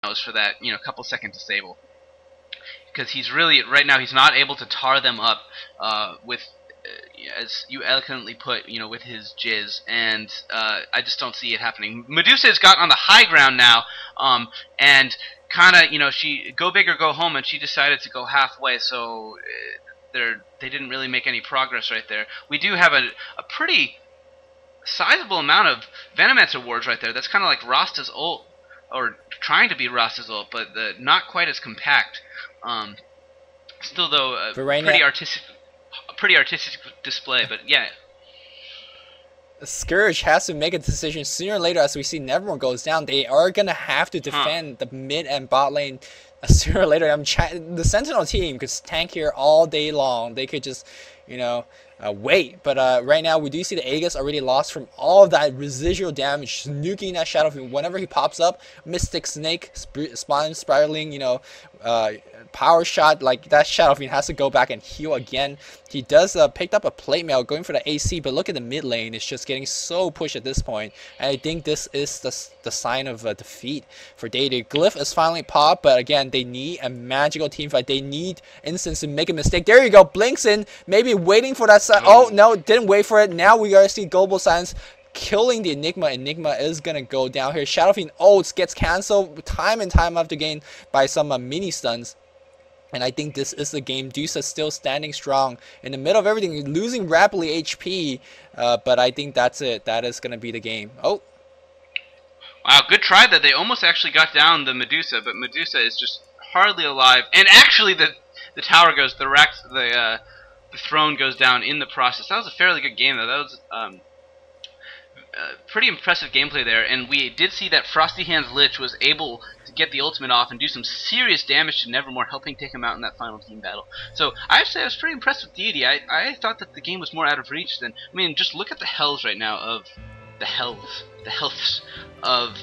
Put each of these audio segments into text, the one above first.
knows for that couple second disable, because he's really right now he's not able to tar them up with as you eloquently put, with his jizz, and I just don't see it happening. Medusa has gotten on the high ground now, and kind of, she go big or go home, and she decided to go halfway, so they didn't really make any progress right there. We do have a pretty sizable amount of Venomancer wards right there. That's kind of like Rasta's ult, or trying to be Rasta's ult, but not quite as compact. Still though, pretty artistic display, but yeah. Scourge has to make a decision sooner or later. As we see Nevermore goes down, they are gonna have to defend the mid and bot lane sooner or later. The Sentinel team could tank here all day long. They could just, wait. But right now we do see the Aegis already lost from all of that residual damage, nuking that Shadow Fiend whenever he pops up. Mystic Snake, Spawn spiraling, power shot, like that Shadow Fiend has to go back and heal again. He does picked up a plate mail going for the AC, but look at the mid lane, it's just getting so pushed at this point, and I think this is the sign of defeat for Deity. Glyph is finally popped, but again they need a magical team fight. They need Instance to make a mistake. There you go, blinks in, maybe waiting for that side. Oh no, didn't wait for it. Now we gotta see Global Silence killing the Enigma. Enigma is gonna go down here. Shadow Fiend ults gets cancelled time and time after again by some mini stuns. And I think this is the game. Dusa still standing strong in the middle of everything, losing rapidly HP, but I think that's it. That is going to be the game. Oh. Wow, good try that. They almost actually got down the Medusa, but Medusa is just hardly alive. And actually the tower goes, the throne goes down in the process. That was a fairly good game, though. That was pretty impressive gameplay there, and we did see that Frosty Hands Lich was able to get the ultimate off and do some serious damage to Nevermore, helping take him out in that final team battle. So I have to say I was pretty impressed with Deity. I thought that the game was more out of reach than, just look at the healths right now of the healths of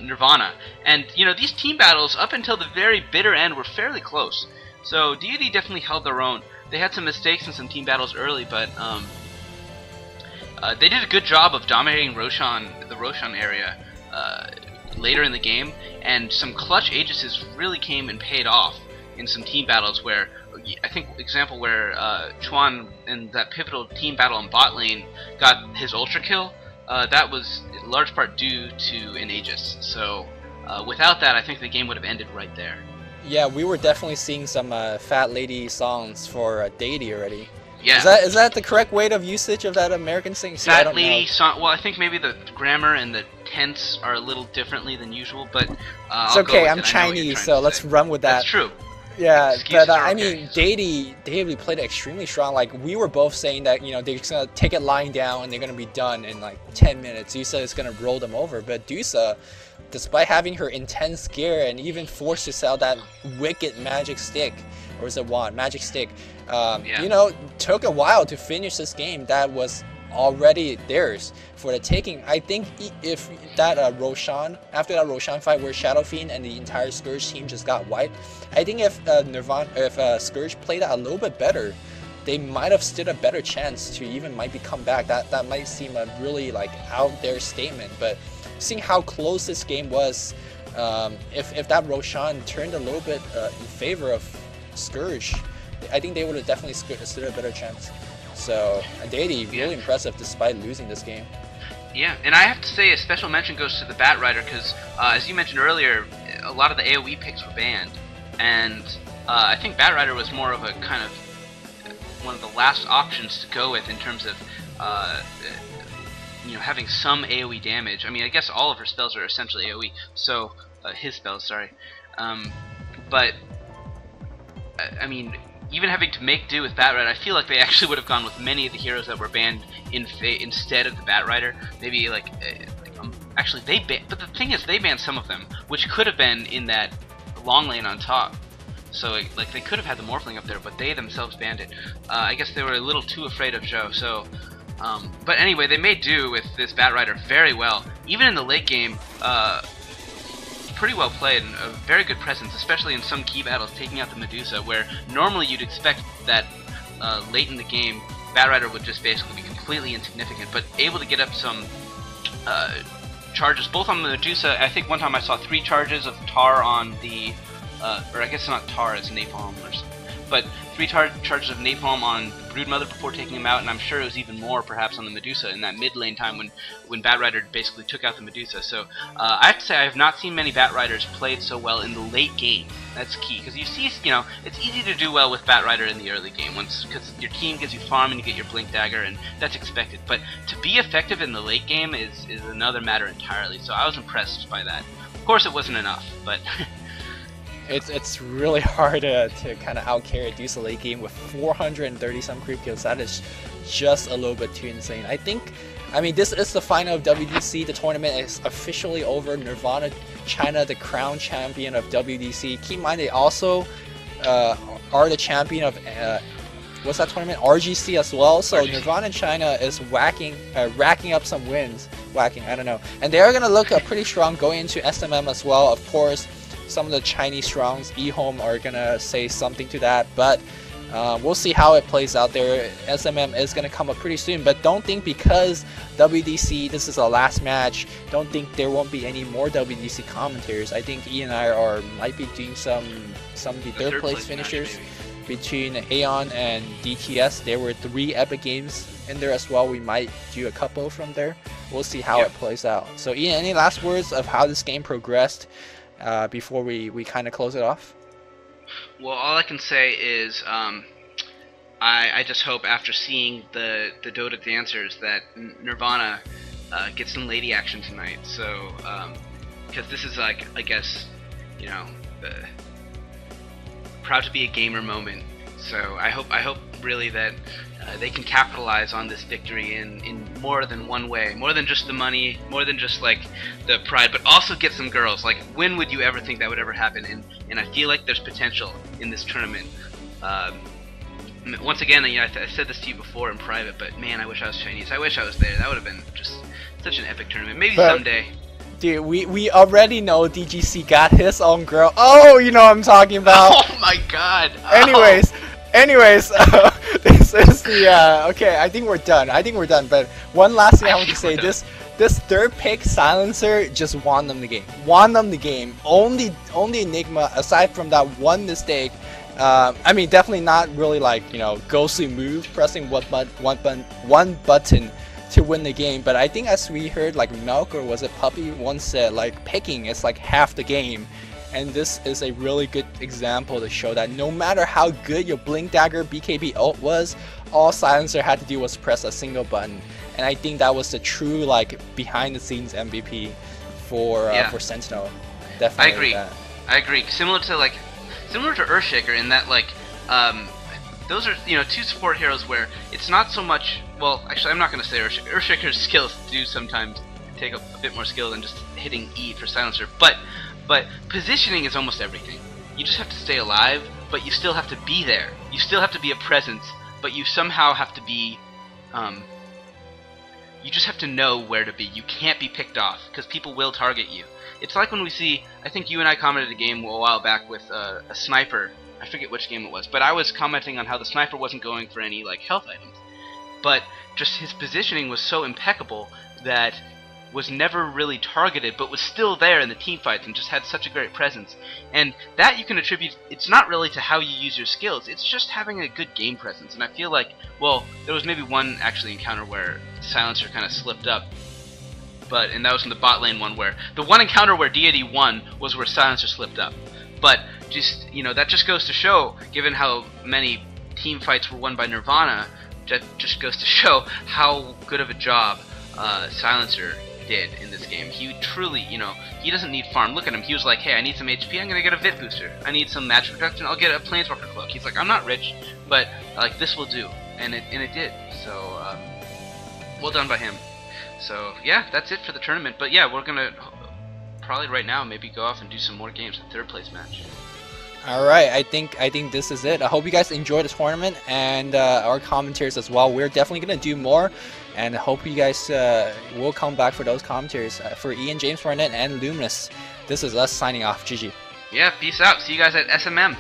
Nirvana, and these team battles up until the very bitter end were fairly close. So Deity definitely held their own. They had some mistakes in some team battles early, but they did a good job of dominating the Roshan area later in the game, and some clutch Aegises really came and paid off in some team battles where, I think, example where Chuan in that pivotal team battle in bot lane got his ultra kill, that was in large part due to an Aegis. So without that, I think the game would have ended right there. Yeah, we were definitely seeing some fat lady songs for Deity already. Yeah. Is that the correct way of usage of that American thing? Fat lady song. Well, I think maybe the grammar and the tense are a little differently than usual, but it's okay. I'm Chinese, so let's run with that. That's true. Yeah, but I mean, Deity played extremely strong. Like, we were both saying that, they're just gonna take it lying down and they're gonna be done in like 10 minutes. Dusa is gonna roll them over, but Dusa, despite having her intense gear and even forced to sell that wicked magic stick, or is it wand? Magic stick. Took a while to finish this game that was already theirs for the taking. I think if that Roshan, after that Roshan fight where Shadow Fiend and the entire Scourge team just got wiped, I think if Scourge played that a little bit better, they might have stood a better chance to even come back. That might seem a really out there statement, but seeing how close this game was, if that Roshan turned a little bit in favor of Scourge, I think they would have definitely stood a better chance. So Deity really impressive despite losing this game. Yeah, and I have to say a special mention goes to the Bat Rider, because as you mentioned earlier, a lot of the AoE picks were banned, and I think Bat Rider was more of a kind of one of the last options to go with in terms of having some AoE damage. I mean, I guess all of her spells are essentially AoE, so his spells, sorry, but I mean, even having to make do with Bat Rider, I feel like they actually would have gone with many of the heroes that were banned instead of the Bat Rider. Maybe actually they banned, but the thing is they banned some of them, which could have been in that long lane on top. So they could have had the Morphling up there, but they themselves banned it. I guess they were a little too afraid of Zhou. So, but anyway, they made do with this Bat Rider very well. Even in the late game, pretty well played and a very good presence, especially in some key battles, taking out the Medusa, where normally you'd expect that late in the game, Bat Rider would just basically be completely insignificant, but able to get up some charges both on the Medusa. I think one time I saw 3 charges of tar on the, or I guess not tar, it's napalm or something. But 3 charges of napalm on the Broodmother before taking him out, and I'm sure it was even more perhaps on the Medusa in that mid lane time when Batrider basically took out the Medusa. So I have to say I have not seen many Batriders played so well in the late game. That's key, because you see, it's easy to do well with Batrider in the early game, because your team gives you farm and you get your Blink Dagger, and that's expected. But to be effective in the late game is another matter entirely, so I was impressed by that. Of course it wasn't enough, but... It's really hard to kind of out-carry a Medusa late game with 430 some creep kills. That is just a little bit too insane. I mean, this is the final of WDC. The tournament is officially over. Nirvana China, the crown champion of WDC. Keep in mind they also are the champion of what's that tournament? RGC as well. So RGC. Nirvana China is racking up some wins. I don't know. And they are gonna look pretty strong going into SMM as well. Of course, some of the Chinese strongs, eHome, are gonna say something to that, but we'll see how it plays out there. SMM is gonna come up pretty soon, but don't think because WDC, this is our last match, don't think there won't be any more WDC commentators. I think E and I might be doing some of the third place finishers between Aeon and DTS. There were 3 epic games in there as well. We might do a couple from there. We'll see how it plays out. So Ian, any last words of how this game progressed before we kind of close it off? Well, all I can say is I just hope after seeing the Dota dancers that Nirvana gets some lady action tonight. So because this is like, I guess, proud to be a gamer moment. So I hope really that they can capitalize on this victory in more than one way, more than just the money, more than just like the pride, but also get some girls. Like, when would you ever think that would ever happen? And I feel like there's potential in this tournament. Once again, I said this to you before in private, but man, I wish I was Chinese. I wish I was there. That would have been just such an epic tournament. Maybe someday. Dude, we already know DGC got his own girl. Oh, you know what I'm talking about. Oh my god. Anyways, this is the okay. I think we're done. But one last thing I want to say: this third pick Silencer just won them the game. Only Enigma, aside from that one mistake. I mean, definitely not really like ghostly move, pressing one button to win the game. But I think, as we heard, like Milk, or was it Puppy, once said, like picking is like half the game. And this is a really good example to show that no matter how good your Blink Dagger BKB ult was, all Silencer had to do was press a single button. And I think that was the true behind the scenes MVP for Sentinel. Definitely. I agree. Similar to Earthshaker in that those are 2 support heroes where it's not so much, well, actually I'm not going to say Earthshaker. Earthshaker's skills do sometimes take a bit more skill than just hitting E for Silencer, but positioning is almost everything. You just have to stay alive, but you still have to be there. You still have to be a presence, but you somehow have to be, you just have to know where to be. You can't be picked off, because people will target you. It's like when we see, I think you and I commented a game a while back with a sniper. I forget which game it was, but I was commenting on how the sniper wasn't going for any health items. But just his positioning was so impeccable that was never really targeted, but was still there in the team fights and just had such a great presence. And that you can attribute, it's not really to how you use your skills, it's just having a good game presence. And I feel like, well, there was maybe one actually encounter where Silencer kind of slipped up, and that was in the bot lane one, where the one encounter where Deity won was where Silencer slipped up. But just, that just goes to show, given how many team fights were won by Nirvana, that just goes to show how good of a job Silencer did in this game. He truly, he doesn't need farm. Look at him. He was like, hey, I need some HP, I'm gonna get a Vit booster. I need some match reduction, I'll get a Planeswalker cloak. He's like, I'm not rich, but this will do, and it did. So well done by him. So yeah, that's it for the tournament. But yeah, we're gonna probably right now maybe go off and do some more games, a 3rd place match. Alright, I think this is it. I hope you guys enjoyed the tournament, and our commentaries as well. We're definitely going to do more, and I hope you guys will come back for those commentaries. For Ian, James, Barnett, and Luminous, this is us signing off. GG. Yeah, peace out. See you guys at SMM.